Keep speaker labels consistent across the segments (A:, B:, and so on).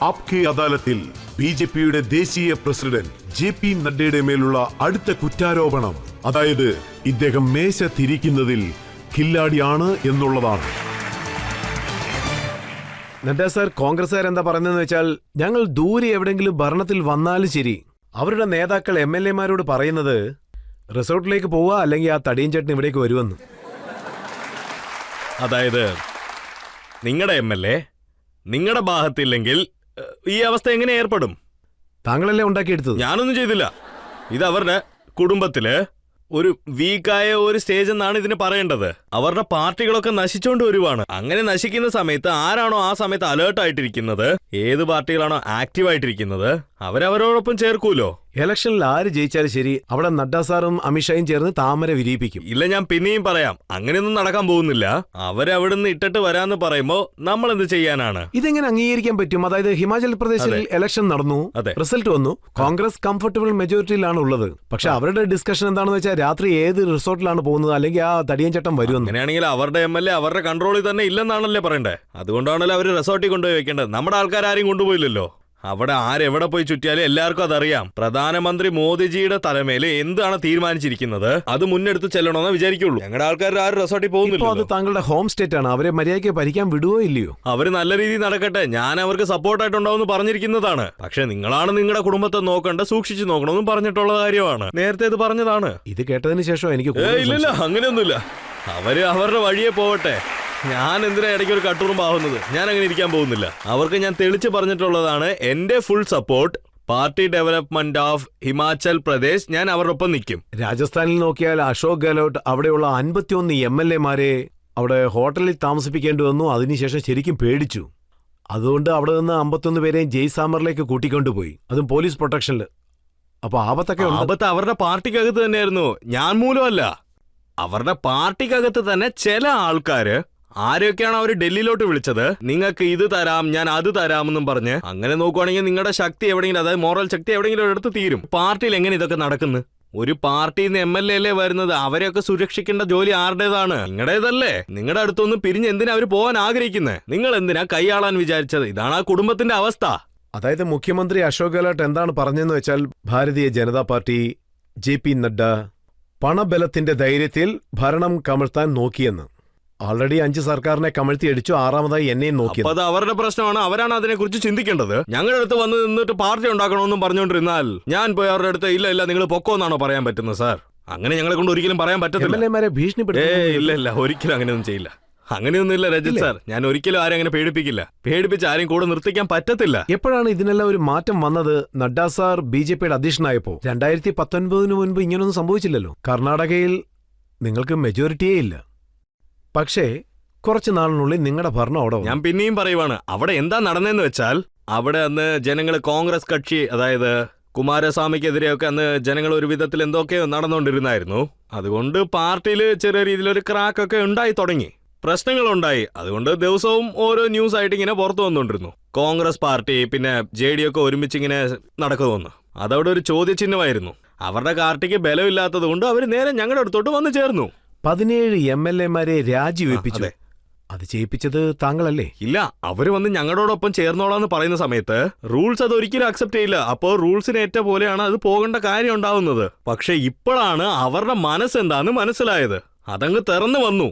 A: ആപ്കെ അദാലത്തിൽ ബിജെപിയുടെ ദേശീയ പ്രസിഡന്റ് JP നഡ്ഡയുടെ മേലുള്ള അടുത്ത കുറ്റാരോപണം, അതായത് ഇദ്ദേഹം മേശ തിരിക്കുന്നതിൽ കില്ലാടിയാണ് എന്നുള്ളതാണ്.
B: നഡ്ഡ സാർ, കോൺഗ്രസ്സുകാരെന്താ പറയുന്നതെന്ന് വെച്ചാൽ, ഞങ്ങൾ ദൂരെ എവിടെങ്കിലും ഭരണത്തിൽ വന്നാലും ശരി, അവരുടെ നേതാക്കൾ MLA മാരോട് പറയുന്നത് റിസോർട്ടിലേക്ക് പോവുക, അല്ലെങ്കിൽ ആ തടിയൻ ചേട്ടൻ ഇവിടേക്ക് വരുമെന്ന്.
C: അതായത് നിങ്ങളുടെ MLA നിങ്ങളുടെ ഭാഗത്തില്ലെങ്കിൽ ഈ അവസ്ഥ എങ്ങനെ ഏർപ്പെടും?
B: താങ്കളല്ലേ ഉണ്ടാക്കിയെടുത്തത്?
C: ഞാനൊന്നും ചെയ്തില്ല. ഇത് അവരുടെ കുടുംബത്തില് ഒരു വീക്കായ ഒരു സ്റ്റേജ് എന്നാണ് ഇതിന് പറയേണ്ടത്. അവരുടെ പാർട്ടികളൊക്കെ നശിച്ചുകൊണ്ട് വരുവാണ്. അങ്ങനെ നശിക്കുന്ന സമയത്ത് ആരാണോ ആ സമയത്ത് അലേർട്ട് ആയിട്ടിരിക്കുന്നത്, ഏത് പാർട്ടികളാണോ ആക്റ്റീവ് ആയിട്ടിരിക്കുന്നത്, അവരവരോടൊപ്പം ചേർക്കൂലോ.
B: ഇലക്ഷനിൽ ആര് ജയിച്ചാലും ശരി, അവിടെ നഡ്ഡ സാറും അമിത്ഷായും ചേർന്ന് താമര വിരിയിപ്പിക്കും.
C: ഇല്ല, ഞാൻ പിന്നെയും പറയാം, അങ്ങനെയൊന്നും നടക്കാൻ പോകുന്നില്ല. അവരവിടുന്ന് ഇട്ടിട്ട് വരാന്ന് പറയുമ്പോ നമ്മൾ എന്ത് ചെയ്യാനാണ്?
B: ഇതെങ്ങനെ അംഗീകരിക്കാൻ പറ്റും? അതായത് ഹിമാചൽ പ്രദേശിൽ ഇലക്ഷൻ നടന്നു, റിസൾട്ട് വന്നു, കോൺഗ്രസ് കംഫർട്ടബിൾ മെജോറിറ്റിയിലാണ് ഉള്ളത്. പക്ഷെ അവരുടെ ഡിസ്കഷൻ എന്താണെന്ന് വെച്ചാൽ, രാത്രി ഏത് റിസോർട്ടിലാണ് പോകുന്നത്, അല്ലെങ്കിൽ ആ തടിയൻ ചട്ടം വരുമെന്ന്.
C: അങ്ങനെയാണെങ്കിൽ അവരുടെ MLA അവരുടെ കൺട്രോളിൽ തന്നെ ഇല്ലെന്നാണല്ലേ പറയണ്ടേ? അതുകൊണ്ടാണല്ലോ അവര് റിസോർട്ടിൽ കൊണ്ടുപോയി വെക്കേണ്ടത്. നമ്മുടെ ആൾക്കാർ ആരെയും കൊണ്ടുപോയില്ലല്ലോ. അവിടെ ആരെവിടെ പോയി ചുറ്റിയാലും എല്ലാവർക്കും അതറിയാം. പ്രധാനമന്ത്രി മോദിജിയുടെ തലമേല് എന്താണ് തീരുമാനിച്ചിരിക്കുന്നത് അത് മുന്നെടുത്ത് ചെല്ലണമെന്ന് വിചാരിക്കുള്ളൂ. ഞങ്ങളുടെ ആൾക്കാർ ആരും റിസോർട്ടിൽ പോകുന്നില്ല.
B: അത് താങ്കളുടെ ഹോം സ്റ്റേറ്റ് ആണ്. അവരെ മര്യാദയ്ക്ക് ഭരിക്കാൻ വിടുവോ ഇല്ലയോ?
C: അവര് നല്ല രീതിയിൽ നടക്കട്ടെ, ഞാൻ അവർക്ക് സപ്പോർട്ടായിട്ടുണ്ടാവും പറഞ്ഞിരിക്കുന്നതാണ്. പക്ഷെ നിങ്ങളാണ് നിങ്ങളുടെ കുടുംബത്തെ നോക്കണ്ട, സൂക്ഷിച്ചു നോക്കണമെന്നും പറഞ്ഞിട്ടുള്ള കാര്യമാണ്. നേരത്തെ ഇത് പറഞ്ഞതാണ്.
B: ഇത് കേട്ടതിന് ശേഷം എനിക്ക്
C: ഇല്ല, അങ്ങനെയൊന്നുമില്ല. അവര് അവരുടെ വഴിയെ പോവട്ടെ. ഞാൻ എന്തിനാ ഇടയ്ക്ക് ഒരു കട്ടുറുമ്പാവുന്നത്? ഞാൻ അങ്ങനെ ഇരിക്കാൻ പോകുന്നില്ല. അവർക്ക് ഞാൻ തെളിച്ച് പറഞ്ഞിട്ടുള്ളതാണ് എന്റെ full support. Party development of Himachal Pradesh, ഞാൻ അവരുടെ ഒപ്പം നിൽക്കും.
B: രാജസ്ഥാനിൽ നോക്കിയാൽ അശോക് ഗെഹ്ലോട്ട് അവിടെയുള്ള 51 MLA മാരെ അവിടെ ഹോട്ടലിൽ താമസിപ്പിക്കേണ്ടി വന്നു. അതിനുശേഷം ശരിക്കും പേടിച്ചു. അതുകൊണ്ട് അവിടെ നിന്ന് 51 പേരെയും ജയ്സാമറിലേക്ക് കൂട്ടിക്കൊണ്ടുപോയി, അതും പോലീസ് പ്രൊട്ടക്ഷനിൽ. അപ്പൊ ആപത്തൊക്കെ
C: ആപത്ത് അവരുടെ പാർട്ടിക്കകത്ത് തന്നെയായിരുന്നു, ഞാൻ മൂലമല്ല. അവരുടെ പാർട്ടിക്കകത്ത് തന്നെ ചില ആൾക്കാര്, ആരെയൊക്കെയാണ് അവർ ഡൽഹിയിലോട്ട് വിളിച്ചത്, നിങ്ങൾക്ക് ഇത് തരാം, ഞാൻ അത് തരാമെന്നും പറഞ്ഞ്. അങ്ങനെ നോക്കുവാണെങ്കിൽ നിങ്ങളുടെ ശക്തി എവിടെയെങ്കിലും, അതായത് മോറൽ ശക്തി എവിടെയെങ്കിലും എടുത്ത് തീരും. പാർട്ടിയിൽ എങ്ങനെ ഇതൊക്കെ നടക്കുന്നു? ഒരു പാർട്ടിയിൽ നിന്ന് MLA അല്ലേ വരുന്നത്, അവരെയൊക്കെ സുരക്ഷിക്കേണ്ട ജോലി ആരുടേതാണ്? നിങ്ങളുടേതല്ലേ? നിങ്ങളുടെ അടുത്തൊന്നും പിരിഞ്ഞ് എന്തിനാ അവർ പോകാൻ ആഗ്രഹിക്കുന്നത്? നിങ്ങൾ എന്തിനാ കൈയാളാൻ വിചാരിച്ചത്? ഇതാണ് ആ കുടുംബത്തിന്റെ അവസ്ഥ.
B: അതായത് മുഖ്യമന്ത്രി അശോക് ഗെഹ്ലോട്ട് എന്താണ് പറഞ്ഞതെന്ന് വെച്ചാൽ, ഭാരതീയ ജനതാ പാർട്ടി, JP നഡ്ഡ പണബലത്തിന്റെ ധൈര്യത്തിൽ ഭരണം കമഴ്ത്താൻ നോക്കിയെന്ന്. ഓൾറെഡി 5 സർക്കാരിനെ കമഴ്ത്തിയടിച്ചു, 6ാമതായി എന്നെയും നോക്കി.
C: അത് അവരുടെ പ്രശ്നമാണ്, അവരാണ് അതിനെക്കുറിച്ച് ചിന്തിക്കേണ്ടത്. ഞങ്ങളുടെ അടുത്ത് വന്ന് നിന്നിട്ട് പാർട്ടി ഉണ്ടാക്കണമെന്നും പറഞ്ഞുകൊണ്ടിരുന്നാൽ ഞാൻ പോയി അവരുടെ അടുത്ത് ഇല്ല നിങ്ങൾ പൊക്കോന്നാണോ പറയാൻ പറ്റുന്നത്? സാർ, അങ്ങനെ ഞങ്ങളെ കൊണ്ട് ഒരിക്കലും പറയാൻ പറ്റത്തില്ല. ഇല്ല, ഒരിക്കലും അങ്ങനെയൊന്നും ചെയ്യില്ല. അങ്ങനെയൊന്നുമില്ല രജിത് സാർ, ഞാൻ ഒരിക്കലും ആരും അങ്ങനെ പേടിപ്പിക്കില്ല. പേടിപ്പിച്ച് ആരെയും കൂടെ നിർത്തിക്കാൻ പറ്റത്തില്ല.
B: എപ്പോഴാണ് ഇതിനെല്ലാം ഒരു മാറ്റം വന്നത്? നഡ്ഡ സാർ BJPയുടെ അധ്യക്ഷനായപ്പോ. 2019 മുൻപ് ഇങ്ങനൊന്നും സംഭവിച്ചില്ലല്ലോ. കർണാടകയിൽ നിങ്ങൾക്ക് മെജോറിറ്റിയേ ഇല്ല. പക്ഷേ കുറച്ചു നാളിനുള്ളിൽ നിങ്ങളുടെ ഭരണം അവിടെ.
C: ഞാൻ പിന്നെയും പറയുവാണ്, അവിടെ എന്താ നടന്നതെന്ന് വെച്ചാൽ, അവിടെ അന്ന് ജനങ്ങൾ കോൺഗ്രസ് കക്ഷി, അതായത് കുമാരസ്വാമിക്കെതിരെയൊക്കെ അന്ന് ജനങ്ങൾ ഒരു വിധത്തിൽ എന്തൊക്കെയോ നടന്നുകൊണ്ടിരുന്നായിരുന്നു. അതുകൊണ്ട് പാർട്ടിയിൽ ചെറിയ രീതിയിലൊരു ക്രാക്കൊക്കെ ഉണ്ടായി തുടങ്ങി, പ്രശ്നങ്ങളുണ്ടായി. അതുകൊണ്ട് ദിവസവും ഓരോ ന്യൂസ് ആയിട്ട് ഇങ്ങനെ പുറത്തു വന്നുകൊണ്ടിരുന്നു. കോൺഗ്രസ് പാർട്ടി പിന്നെ JD ഒക്കെ ഒരുമിച്ച് ഇങ്ങനെ നടക്കുമെന്ന്. അതവിടെ ഒരു ചോദ്യചിഹ്നമായിരുന്നു. അവരുടെ പാർട്ടിക്ക് ബലമില്ലാത്തത് കൊണ്ട് അവർ നേരെ ഞങ്ങളുടെ അടുത്തോട്ട് വന്നു ചേർന്നു.
B: 17 MLA മാരെ രാജിവെപ്പിച്ചു. അത് ചെയ്യിപ്പിച്ചത് താങ്കളല്ലേ?
C: ഇല്ല, അവര് വന്ന് ഞങ്ങളോടൊപ്പം ചേർന്നോളാന്ന് പറയുന്ന സമയത്ത് റൂൾസ് അത് ഒരിക്കലും അക്സെപ്റ്റ് ചെയ്യില്ല. അപ്പോൾ റൂൾസിന് ഏറ്റ പോലെയാണ് അത് പോകേണ്ട കാര്യം ഉണ്ടാവുന്നത്. പക്ഷെ ഇപ്പോഴാണ് അവരുടെ മനസ്സെന്താന്ന് മനസ്സിലായത്. അതങ്ങ് തുറന്നു വന്നു.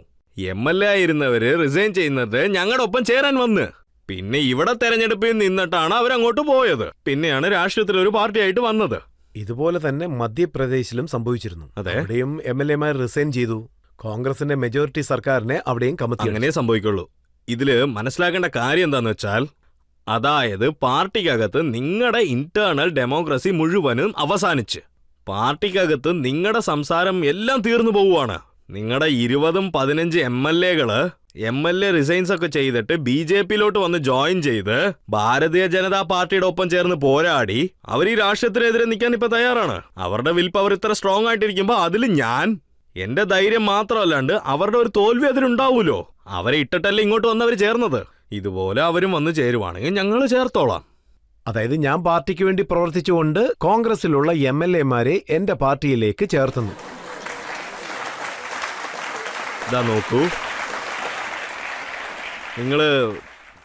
C: MLA ആയിരുന്നവര് റിസൈൻ ചെയ്യുന്നത് ഞങ്ങളുടെ ഒപ്പം ചേരാൻ വന്ന്. പിന്നെ ഇവിടെ തെരഞ്ഞെടുപ്പിൽ നിന്നിട്ടാണ് അവരങ്ങോട്ട് പോയത്. പിന്നെയാണ് രാഷ്ട്രീയത്തിൽ ഒരു പാർട്ടിയായിട്ട് വന്നത്.
B: ഇതുപോലെ തന്നെ മധ്യപ്രദേശിലും സംഭവിച്ചിരുന്നു. അവിടെയും MLA മാർ റിസൈൻ ചെയ്തു. കോൺഗ്രസിന്റെ മെജോറിറ്റി സർക്കാരിനെ അവിടെയും കമത്തി.
C: അങ്ങനെ സംഭവിക്കുള്ളൂ. ഇതില് മനസ്സിലാക്കേണ്ട കാര്യം എന്താന്ന് വെച്ചാൽ, അതായത് പാർട്ടിക്കകത്ത് നിങ്ങളുടെ ഇന്റേണൽ ഡെമോക്രസി മുഴുവനും അവസാനിച്ച് പാർട്ടിക്കകത്ത് നിങ്ങളുടെ സംസാരം എല്ലാം തീർന്നു പോവുകയാണ്. നിങ്ങളുടെ 20-15 MLA റിസൈൻസ് ഒക്കെ ചെയ്തിട്ട് BJPയിലോട്ട് വന്ന് ജോയിൻ ചെയ്ത് ഭാരതീയ ജനതാ പാർട്ടിയുടെ ഒപ്പം ചേർന്ന് പോരാടി അവർ ഈ രാഷ്ട്രീയത്തിനെതിരെ നിൽക്കാൻ ഇപ്പൊ തയ്യാറാണ്. അവരുടെ വിൽ പവർ ഇത്ര സ്ട്രോങ് ആയിട്ടിരിക്കുമ്പോ അതിൽ എന്റെ ധൈര്യം മാത്രമല്ലാണ്ട് അവരുടെ ഒരു തോൽവി അതിലുണ്ടാവൂലോ. അവരെ ഇട്ടിട്ടല്ലേ ഇങ്ങോട്ട് വന്നവർ ചേർന്നത്. ഇതുപോലെ അവരും വന്ന് ചേരുവാണെങ്കിൽ ഞങ്ങൾ ചേർത്തോളാം.
B: അതായത് ഞാൻ പാർട്ടിക്ക് വേണ്ടി പ്രവർത്തിച്ചുകൊണ്ട് കോൺഗ്രസിലുള്ള MLA മാരെ എന്റെ പാർട്ടിയിലേക്ക് ചേർത്തുന്നു.
C: ഇതാ നോക്കൂ, നിങ്ങള്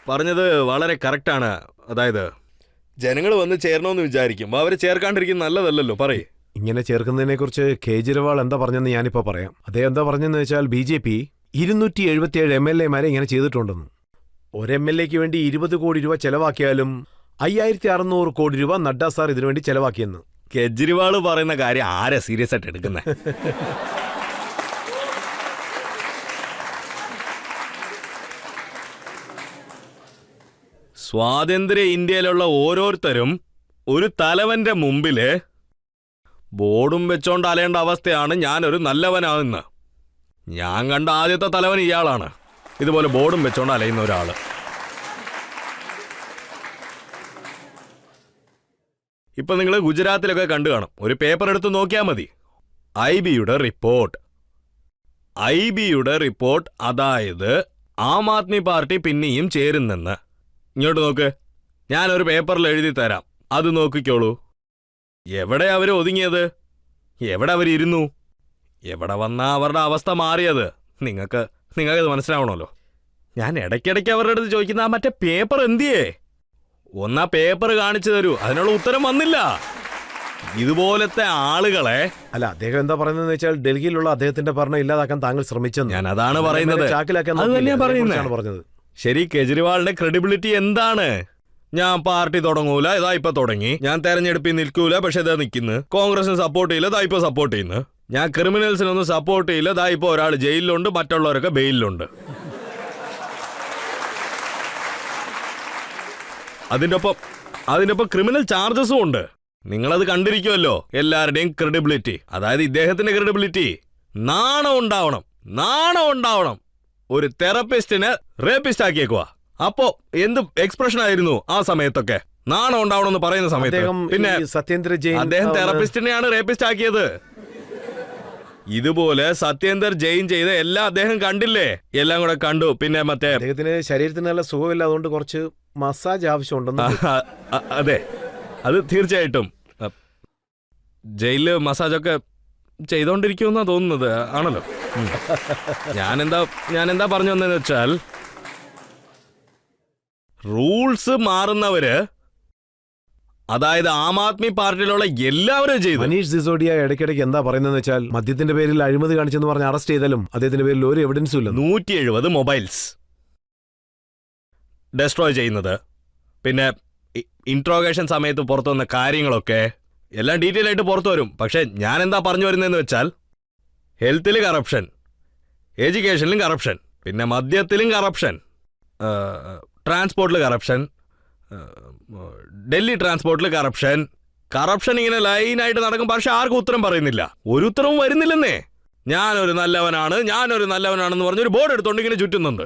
C: പറഞ്ഞത് വളരെ കറക്റ്റാണ്. അതായത് ജനങ്ങൾ വന്ന് ചേരണമെന്ന് വിചാരിക്കും, അവരെ ചേർക്കാണ്ടിരിക്കും നല്ലതല്ലല്ലോ. പറയേ.
B: ഇങ്ങനെ ചേർക്കുന്നതിനെ കുറിച്ച് കേജ്രിവാൾ എന്താ പറഞ്ഞെന്ന് ഞാനിപ്പോ പറയാം. അദ്ദേഹം എന്താ പറഞ്ഞെന്ന് വെച്ചാൽ BJP 277 MLA-മാരെ ഇങ്ങനെ ചെയ്തിട്ടുണ്ടെന്ന്. ഒരു MLA-ക്ക് വേണ്ടി 20 കോടി രൂപ ചെലവാക്കിയാലും 5600 കോടി രൂപ നഡ്ഡ സാർ ഇതിനുവേണ്ടി ചെലവാക്കിയെന്ന്.
C: കെജ്രിവാൾ പറയുന്ന കാര്യം ആരാ സീരിയസ് ആയിട്ട് എടുക്കുന്നത്? സ്വാതന്ത്ര്യ ഇന്ത്യയിലുള്ള ഓരോരുത്തരും ഒരു തലവന്റെ മുമ്പില് ബോർഡും വെച്ചോണ്ട് അലയേണ്ട അവസ്ഥയാണ് ഞാനൊരു നല്ലവനാകുന്ന. ഞാൻ കണ്ട ആദ്യത്തെ തലവൻ ഇയാളാണ്, ഇതുപോലെ ബോർഡും വെച്ചോണ്ട് അലയുന്ന ഒരാള്. ഇപ്പൊ നിങ്ങൾ ഗുജറാത്തിലൊക്കെ കണ്ടു കാണും, ഒരു പേപ്പർ എടുത്ത് നോക്കിയാൽ മതി. IBയുടെ റിപ്പോർട്ട്, അതായത് ആം ആദ്മി പാർട്ടി പിന്നെയും ചേരുന്നെന്ന്. ഇങ്ങോട്ട് നോക്ക്, ഞാനൊരു പേപ്പറിൽ എഴുതി തരാം, അത് നോക്കിക്കോളൂ. എവിടെ അവർ ഒതുങ്ങിയത്? എവിടെ അവരിരുന്നു? എവിടെ വന്നാ അവരുടെ അവസ്ഥ മാറിയത്? നിങ്ങൾക്കത് മനസ്സിലാവണമല്ലോ. ഞാൻ ഇടയ്ക്കിടയ്ക്ക് അവരുടെ അടുത്ത് ചോദിക്കുന്ന ആ മറ്റേ പേപ്പർ എന്തിയേ? ഒന്നാ പേപ്പർ കാണിച്ചു തരൂ, അതിനുള്ള ഉത്തരം വന്നില്ല. ഇതുപോലത്തെ ആളുകളെ
B: അല്ല, അദ്ദേഹം എന്താ പറയുന്നത് വെച്ചാൽ ഡൽഹിയിലുള്ള അദ്ദേഹത്തിന്റെ ഭരണം ഇല്ലാതാക്കാൻ താങ്കൾ ശ്രമിച്ചെന്ന്.
C: ഞാൻ അതാണ് പറയുന്നത്.
B: ചാക്കിലാക്കാൻ
C: അത് തന്നെയാ
B: പറഞ്ഞത്.
C: ശരി, കെജ്രിവാളിന്റെ ക്രെഡിബിലിറ്റി എന്താണ്? ഞാൻ പാർട്ടി തുടങ്ങൂല, ഇതാ ഇപ്പൊ തുടങ്ങി. ഞാൻ തെരഞ്ഞെടുപ്പിൽ നിൽക്കൂല, പക്ഷെ ഇതാ നിൽക്കുന്നു. കോൺഗ്രസിന് സപ്പോർട്ട് ചെയ്യില്ല, ഇതാ ഇപ്പൊ സപ്പോർട്ട് ചെയ്യുന്നു. ഞാൻ ക്രിമിനൽസിനൊന്നും സപ്പോർട്ട് ചെയ്യില്ല, ഇതാ ഇപ്പൊ ഒരാൾ ജയിലിലുണ്ട്, മറ്റുള്ളവരൊക്കെ ബെയിലുണ്ട്. അതിന്റെ ഒപ്പം ക്രിമിനൽ ചാർജസും ഉണ്ട്. നിങ്ങളത് കണ്ടിരിക്കുമല്ലോ, എല്ലാവരുടെയും ക്രെഡിബിലിറ്റി. അതായത് ഇദ്ദേഹത്തിന്റെ ക്രെഡിബിലിറ്റി. നാണം ഉണ്ടാവണം. ഒരു തെറപ്പിസ്റ്റിനെ റേപ്പിസ്റ്റ് ആക്കിയേക്കുവാ. അപ്പോ എന്ത് എക്സ്പ്രഷൻ ആയിരുന്നു ആ സമയത്തൊക്കെ? നാണം ഉണ്ടാവണം എന്ന് പറയുന്ന സമയത്ത്. പിന്നെ
B: സത്യേന്ദ്ര ജെയിൻ
C: അദ്ദേഹം തെറപ്പിസ്റ്റിനെയാണ് റേപ്പിസ്റ്റ് ആക്കിയത്. ഇതുപോലെ സത്യേന്ദർ ജെയിൻ ചെയ്ത എല്ലാം അദ്ദേഹം കണ്ടില്ലേ? എല്ലാം കൂടെ കണ്ടു. പിന്നെ മറ്റേ
B: അദ്ദേഹത്തിന് ശരീരത്തിന് നല്ല സുഖമില്ല, അതുകൊണ്ട് കുറച്ച് മസാജ് ആവശ്യമുണ്ടെന്ന്.
C: അതെ, അത് തീർച്ചയായിട്ടും. ജയിലില് മസാജൊക്കെ ചെയ്തോണ്ടിരിക്കുമെന്നാ തോന്നുന്നത്, ആണല്ലോ. ഞാനെന്താ പറഞ്ഞു വന്നതെന്ന് വെച്ചാൽ, റൂൾസ് മാറുന്നവര്, അതായത് ആം ആദ്മി പാർട്ടിയിലുള്ള എല്ലാവരും ചെയ്തു.
B: മനീഷ് സിസോഡിയ ഇടയ്ക്കിടയ്ക്ക് എന്താ പറയുന്നതെന്ന് വെച്ചാൽ, മദ്യത്തിന്റെ പേരിൽ അഴിമതി കാണിച്ചെന്ന് പറഞ്ഞ് അറസ്റ്റ് ചെയ്താലും അദ്ദേഹത്തിന്റെ പേരിൽ ഒരു എവിഡൻസും ഇല്ല.
C: 170 മൊബൈൽസ് ഡെസ്ട്രോയ് ചെയ്യുന്നത്, പിന്നെ ഇൻട്രോഗേഷൻ സമയത്ത് പുറത്തു വന്ന കാര്യങ്ങളൊക്കെ എല്ലാം ഡീറ്റെയിൽ ആയിട്ട് പുറത്തു വരും. പക്ഷെ ഞാൻ എന്താ പറഞ്ഞു വരുന്നതെന്ന് വെച്ചാൽ, ഹെൽത്തിൽ കറപ്ഷൻ, എഡ്യൂക്കേഷനിലും കറപ്ഷൻ, പിന്നെ മദ്യത്തിലും കറപ്ഷൻ, ട്രാൻസ്പോർട്ടിൽ കറപ്ഷൻ, ഡൽഹി ട്രാൻസ്പോർട്ടിൽ കറപ്ഷൻ ഇങ്ങനെ ലൈനായിട്ട് നടക്കും. പക്ഷെ ആർക്കും ഉത്തരം പറയുന്നില്ല, ഒരു ഉത്തരവും വരുന്നില്ലെന്നേ. ഞാനൊരു നല്ലവനാണെന്ന് പറഞ്ഞൊരു ബോർഡ് എടുത്തോണ്ട് ഇങ്ങനെ ചുറ്റുന്നുണ്ട്.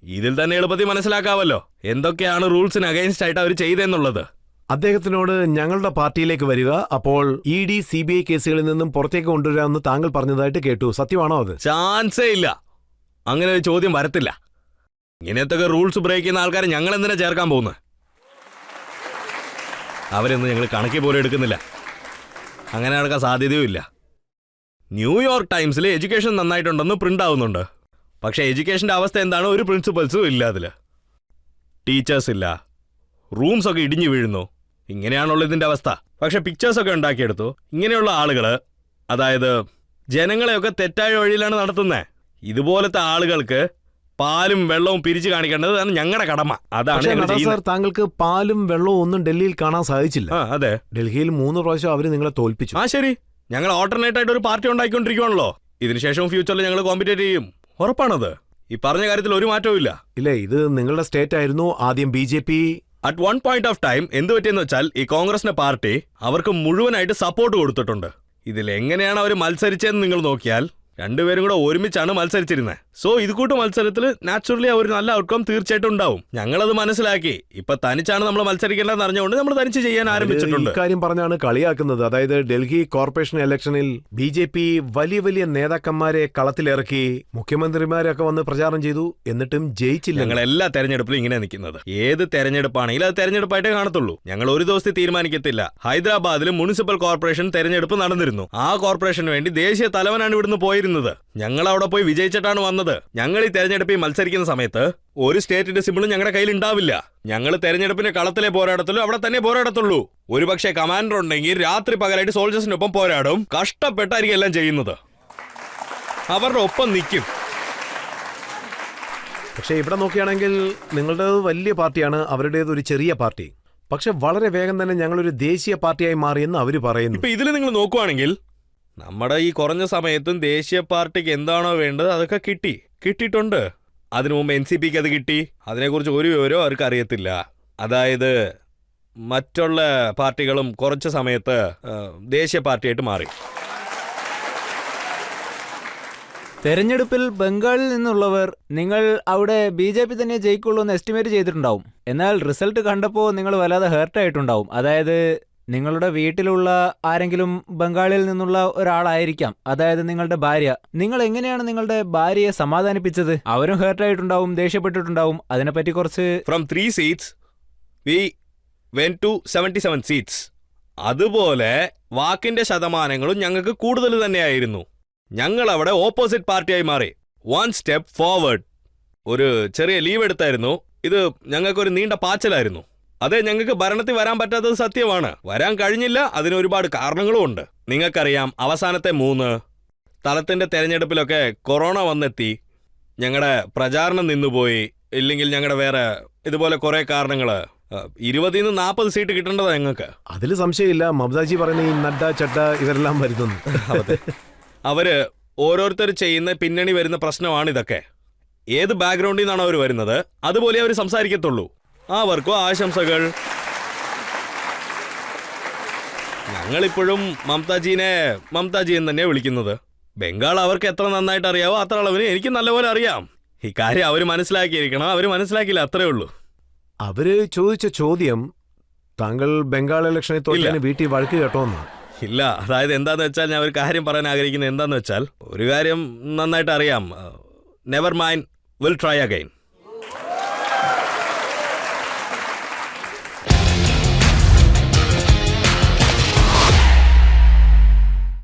C: ഇതിൽ തന്നെ എളുപ്പത്തിൽ മനസ്സിലാക്കാവല്ലോ എന്തൊക്കെയാണ് റൂൾസിന് അഗൈൻസ്റ്റ് ആയിട്ട് അവർ ചെയ്തെന്നുള്ളത്.
B: അദ്ദേഹത്തിനോട് ഞങ്ങളുടെ പാർട്ടിയിലേക്ക് വരിക, അപ്പോൾ ED CBI കേസുകളിൽ നിന്നും പുറത്തേക്ക് കൊണ്ടുവരാമെന്ന് താങ്കൾ പറഞ്ഞതായിട്ട് കേട്ടു. സത്യമാണോ അത്?
C: ചാൻസേ ഇല്ല, അങ്ങനെ ഒരു ചോദ്യം വരത്തില്ല. ഇങ്ങനത്തെ റൂൾസ് ബ്രേക്ക് ചെയ്യുന്ന ആൾക്കാരെ ഞങ്ങൾ എന്തിനാ ചേർക്കാൻ പോകുന്നത്? അവരൊന്നും ഞങ്ങൾ കണക്കി പോലും എടുക്കുന്നില്ല, അങ്ങനെ നടക്കാൻ സാധ്യതയുമില്ല. ന്യൂയോർക്ക് ടൈംസിൽ എഡ്യൂക്കേഷൻ നന്നായിട്ടുണ്ടെന്ന് പ്രിന്റ് ആവുന്നുണ്ട്. പക്ഷെ എഡ്യൂക്കേഷന്റെ അവസ്ഥ എന്താണ്? ഒരു പ്രിൻസിപ്പൽസും ഇല്ല, അതില് ടീച്ചേഴ്സ് ഇല്ല, റൂംസ് ഒക്കെ ഇടിഞ്ഞു വീഴുന്നു. ഇങ്ങനെയാണുള്ള ഇതിന്റെ അവസ്ഥ. പക്ഷെ പിക്ചേഴ്സൊക്കെ ഉണ്ടാക്കിയെടുത്തു. ഇങ്ങനെയുള്ള ആളുകള്, അതായത് ജനങ്ങളെയൊക്കെ തെറ്റായ വഴിയിലാണ് നടത്തുന്നത്. ഇതുപോലത്തെ ആളുകൾക്ക് പാലും വെള്ളവും പിരിച്ചു കാണിക്കേണ്ടത് ഞങ്ങളുടെ കടമ. അതാണ്.
B: താങ്കൾക്ക് പാലും വെള്ളവും ഒന്നും ഡൽഹിയിൽ കാണാൻ സാധിച്ചില്ല.
C: അതെ,
B: ഡൽഹിയിൽ 3 പ്രാവശ്യം അവര് നിങ്ങളെ തോൽപ്പിച്ചു.
C: ശരി, ഞങ്ങൾ ഓൾട്ടർനേറ്റ് ആയിട്ട് ഒരു പാർട്ടി ഉണ്ടാക്കിക്കൊണ്ടിരിക്കുവാണല്ലോ. ഇതിനുശേഷം ഫ്യൂച്ചറിൽ ഞങ്ങൾ കോമ്പറ്റേറ്റ് ചെയ്യും, ഉറപ്പാണത്. ഈ പറഞ്ഞ കാര്യത്തിൽ ഒരു മാറ്റവും ഇല്ല.
B: ഇല്ല, ഇത് നിങ്ങളുടെ സ്റ്റേറ്റ് ആയിരുന്നു. ആദ്യം BJP
C: at one point of time എന്ത് പറ്റിയെന്ന് വെച്ചാൽ, ഈ കോൺഗ്രസിന്റെ പാർട്ടി അവർക്ക് മുഴുവനായിട്ട് സപ്പോർട്ട് കൊടുത്തിട്ടുണ്ട്. ഇതിൽ എങ്ങനെയാണ് അവർ മത്സരിച്ചതെന്ന് നിങ്ങൾ നോക്കിയാൽ, രണ്ടുപേരും കൂടെ ഒരുമിച്ചാണ് മത്സരിച്ചിരുന്നത്. സോ ഇത് കൂട്ട് മത്സരത്തിൽ നാച്ചുറലി ഒരു നല്ല ഔട്ട്കം തീർച്ചയായിട്ടും ഉണ്ടാവും. ഞങ്ങളത് മനസ്സിലാക്കി. ഇപ്പൊ തനിച്ചാണ് നമ്മൾ മത്സരിക്കേണ്ടതെന്ന് അറിഞ്ഞുകൊണ്ട് നമ്മൾ തനിച്ച് ചെയ്യാൻ ആരംഭിച്ചിട്ടുണ്ട്.
B: ഇക്കാര്യം പറഞ്ഞാണ് കളിയാക്കുന്നത്. അതായത് ഡൽഹി കോർപ്പറേഷൻ ഇലക്ഷനിൽ BJP വലിയ നേതാക്കന്മാരെ കളത്തിലിറക്കി, മുഖ്യമന്ത്രിമാരൊക്കെ വന്ന് പ്രചാരണം ചെയ്തു, എന്നിട്ടും ജയിച്ചില്ല.
C: ഞങ്ങൾ എല്ലാ തെരഞ്ഞെടുപ്പിലും ഇങ്ങനെ നിൽക്കുന്നത്. ഏത് തെരഞ്ഞെടുപ്പാണെങ്കിലും അത് തെരഞ്ഞെടുപ്പായിട്ടേ കാണത്തുള്ളൂ. ഞങ്ങൾ ഒരു ദിവസത്തിൽ തീരുമാനിക്കത്തില്ല. ഹൈദരാബാദിൽ മുനിസിപ്പൽ കോർപ്പറേഷൻ തെരഞ്ഞെടുപ്പ് നടന്നിരുന്നു. ആ കോർപ്പറേഷന് വേണ്ടി ദേശീയ തലവനാണ് ഇവിടുന്ന് പോയിരുന്നത്. പോയിരുന്നത്. ഞങ്ങൾ അവിടെ പോയി വിജയിച്ചിട്ടാണ് വന്നത്. ഞങ്ങൾ ഈ തെരഞ്ഞെടുപ്പിൽ മത്സരിക്കുന്ന സമയത്ത് ഒരു സ്റ്റേറ്റിന്റെ സിമ്പിളും ഞങ്ങളുടെ കയ്യിൽ ഉണ്ടാവില്ല. ഞങ്ങൾ തെരഞ്ഞെടുപ്പിന്റെ കളത്തിലെ പോരാടത്തുള്ളൂ, അവിടെ തന്നെ പോരാടത്തുള്ളൂ. ഒരുപക്ഷെ കമാൻഡർ ഉണ്ടെങ്കിൽ രാത്രി പകലായിട്ട് സോൾജേഴ്സിനൊപ്പം പോരാടും. കഷ്ടപ്പെട്ടായിരിക്കും എല്ലാം ചെയ്യുന്നത്. അവരുടെ ഒപ്പം നിൽക്കും.
B: പക്ഷേ ഇവിടെ നോക്കുകയാണെങ്കിൽ നിങ്ങളുടേത് വലിയ പാർട്ടിയാണ്, അവരുടേത് ഒരു ചെറിയ പാർട്ടി. പക്ഷെ വളരെ വേഗം തന്നെ ഞങ്ങളൊരു ദേശീയ പാർട്ടിയായി മാറിയെന്ന് അവർ പറയുന്നു.
C: ഇപ്പൊ ഇതിൽ നിങ്ങൾ നോക്കുവാണെങ്കിൽ നമ്മുടെ ഈ കുറഞ്ഞ സമയത്തും ദേശീയ പാർട്ടിക്ക് എന്താണോ വേണ്ടത് അതൊക്കെ കിട്ടിയിട്ടുണ്ട്. അതിനു മുമ്പ് NCPക്ക് അത് കിട്ടി. അതിനെക്കുറിച്ച് ഒരു വിവരവും അവർക്ക് അറിയത്തില്ല. അതായത് മറ്റുള്ള പാർട്ടികളും കുറച്ച് സമയത്ത് ദേശീയ പാർട്ടിയായിട്ട് മാറി.
D: തെരഞ്ഞെടുപ്പിൽ ബംഗാളിൽ നിന്നുള്ളവർ നിങ്ങൾ അവിടെ BJP തന്നെ ജയിക്കുള്ളൂ എന്ന് എസ്റ്റിമേറ്റ് ചെയ്തിട്ടുണ്ടാവും. എന്നാൽ റിസൾട്ട് കണ്ടപ്പോൾ നിങ്ങൾ വല്ലാതെ ഹേർട്ടായിട്ടുണ്ടാവും. അതായത് നിങ്ങളുടെ വീട്ടിലുള്ള ആരെങ്കിലും ബംഗാളിൽ നിന്നുള്ള ഒരാളായിരിക്കാം, അതായത് നിങ്ങളുടെ ഭാര്യ. നിങ്ങൾ എങ്ങനെയാണ് നിങ്ങളുടെ ഭാര്യയെ സമാധാനിപ്പിച്ചത്? അവരും ഹേർട്ടായിട്ടുണ്ടാവും, ദേഷ്യപ്പെട്ടിട്ടുണ്ടാവും. അതിനെപ്പറ്റി കുറച്ച്.
C: From 3 seats we went to 77 seats. അതുപോലെ വാക്കിന്റെ ശതമാനങ്ങളും ഞങ്ങൾക്ക് കൂടുതൽ തന്നെയായിരുന്നു. ഞങ്ങൾ അവിടെ ഓപ്പോസിറ്റ് പാർട്ടിയായി മാറി. 1 step ഫോർവേഡ്. ഒരു ചെറിയ ലീവ് എടുത്തായിരുന്നു. ഇത് ഞങ്ങൾക്കൊരു നീണ്ട പാച്ചലായിരുന്നു. അതെ, ഞങ്ങൾക്ക് ഭരണത്തിൽ വരാൻ പറ്റാത്തത് സത്യമാണ്. വരാൻ കഴിഞ്ഞില്ല. അതിന് ഒരുപാട് കാരണങ്ങളും ഉണ്ട്. നിങ്ങൾക്കറിയാം, അവസാനത്തെ 3 സ്ഥലത്തിന്റെ തെരഞ്ഞെടുപ്പിലൊക്കെ കൊറോണ വന്നെത്തി. ഞങ്ങളുടെ പ്രചാരണം നിന്നുപോയി. ഇല്ലെങ്കിൽ ഞങ്ങളുടെ വേറെ ഇതുപോലെ കുറെ കാരണങ്ങള്. 20 നിന്ന് 40 സീറ്റ് കിട്ടേണ്ടതാ ഞങ്ങൾക്ക്.
B: അതിൽ സംശയമില്ല. മമതാജി പറയുന്ന ഈ നഡ്ഡ ചട്ട ഇവരെല്ലാം വരുന്നു.
C: അവര് ഓരോരുത്തർ ചെയ്യുന്ന പിന്നണി വരുന്ന പ്രശ്നമാണ് ഇതൊക്കെ. ഏത് ബാക്ക്ഗ്രൗണ്ടിൽ നിന്നാണ് അവർ വരുന്നത് അതുപോലെ അവർ സംസാരിക്കത്തുള്ളൂ. അവർക്കും ആശംസകൾ. ഞങ്ങളിപ്പോഴും മമതാജി എന്ന് തന്നെ വിളിക്കുന്നത്. ബംഗാൾ അവർക്ക് എത്ര നന്നായിട്ട് അറിയാവോ അത്ര അളവിന് എനിക്ക് നല്ലപോലെ അറിയാം. ഇക്കാര്യം അവർ മനസ്സിലാക്കിയിരിക്കണം. അവർ മനസ്സിലാക്കിയില്ല, അത്രേ ഉള്ളൂ.
B: അവര് ചോദിച്ച ചോദ്യം താങ്കൾ ബംഗാൾ ഇലക്ഷനെ തോറ്റതിന് വീട്ടിൽ വഴക്ക് കേട്ടോന്ന്.
C: ഇല്ല, അതായത് എന്താന്ന് വെച്ചാൽ ഞാൻ ഒരു കാര്യം പറയാൻ ആഗ്രഹിക്കുന്നത് എന്താന്ന് വെച്ചാൽ, ഒരു കാര്യം നന്നായിട്ട് അറിയാം. Never mind, will try again.